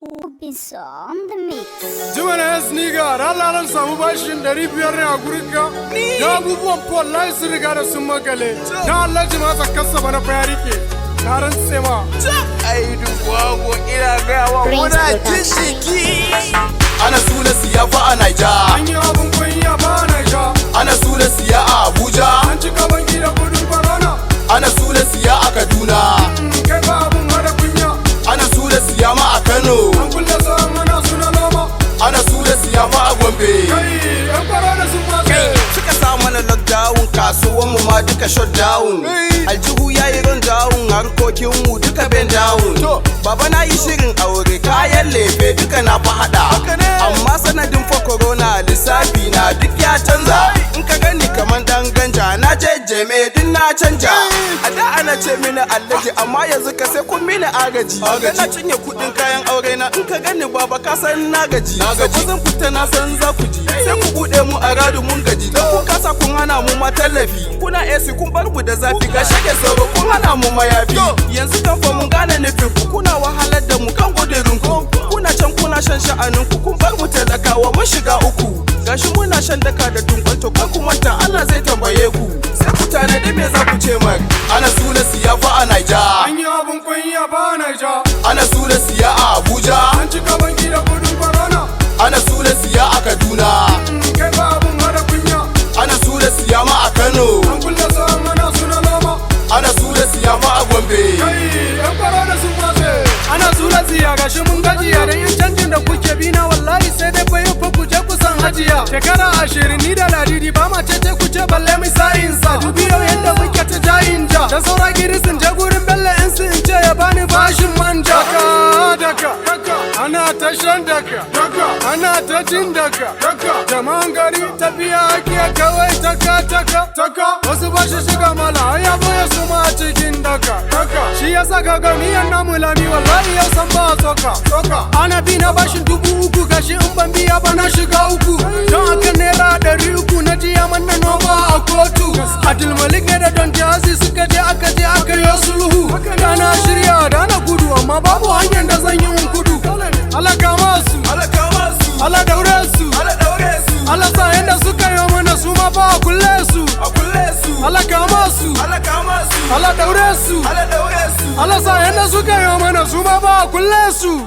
Ubisa on the mix. Jimana sniga, Allah samu bashin 500 ne a gurinka. Ya abubuwan wallahi sun riga da sun makale. Na Allah jima zakkarsa bana fa ya rike. Na rantse ma. Ai duwago ina ga wa muna tishiki. Ana sula siya fa a Naija. An yi abun kunya fa a Naija. Ana sula siya a Abuja. An cika banki da kudin corona. Ana sula siya a Kaduna. Kai ba abun hada kunya. Ana sula siya ma a Kano. An kulle sa mana suna loma. Ana sula siya fa a Gombe. Kai yan corona sun fasa. Suka sa mana lockdown, kasuwan mu ma duka shut down. Aljihu yayi run down, harkokin mu duka bend down. Baba na yi shirin aure, kayan lefe duka na fa hada. Amma sanadin fa corona lissafi na duk ya canza. In ka gani kaman dan ganja, na jejjeme din na canja. A da ana ce mini allaji, amma yanzu ka sai kun mini agaji. Na cinye kudin kayan aure na, in ka gani baba ka san na gaji. Sabo zan fita na san za ku ji, sai ku bude mu a radu mun gaji. Dan ku kasa kun hana mu ma tallafi, kuna AC kun bar mu da zafi. Ga shege sauro kun hana mu mayafi. Yanzu kan fa mun gane nufin ku, kuna wahalar da mu kan gudurin ku. Kuna can kuna shan sha'anin ku, kun bar mu talakawa mun shiga uku. Gashi muna shan daka da tunkwanto, kan ku manta Allah zai tambaye ku. Sai ku tana da me za ku ce mai? Ana sula siya fa a Naija. An yi abun kunya fa a Naija. Ana sula siya a Abuja. An cika banki da kudin corona. Ana sula siya a Kaduna. Kai ba abun hada kunya. Ana sula siya ma a Kano. An kulle sa mana suna loma. Ana sula siya fa a Gombe. Kai yan corona sun fasa. Ana sula siya gashi mun gajiya da yin canjin da kuke bi na wallahi sai dai fa yau fa ku je kusan hajiya. Shekara 20 ni da ladidi ba ma ce ku ce balle mi sa'in sa. Dubi yau yadda muke ta jayin ja. Da saura girisin je gurin belle in su in ce ya bani bashin manja. Daka ana ta shan daka. Ana ta jin daka. Jama'an gari tafiya ake kawai taka. Wasu ba shi shiga mala ya boye su ma cikin daka. Shi ya saka ganiyan namu lami wallahi yau san ba soka. Ana bi na bashin 3,000 gashi in ban biya ba na shiga uku. Don haka naira 300 na jiya manna noma a kotu. Abdul Malik ne da Don Jazzy suka je aka yi sulhu. Dana shirya dana gudu amma babu hanyar da zan yi in kudu. Allah kama su, Allah daure su, Allah sa yadda suka yi mana su ma ba a kulle su. Allah kama su, Allah daure su, Allah sa yadda suka yi mana su ma ba a kulle su.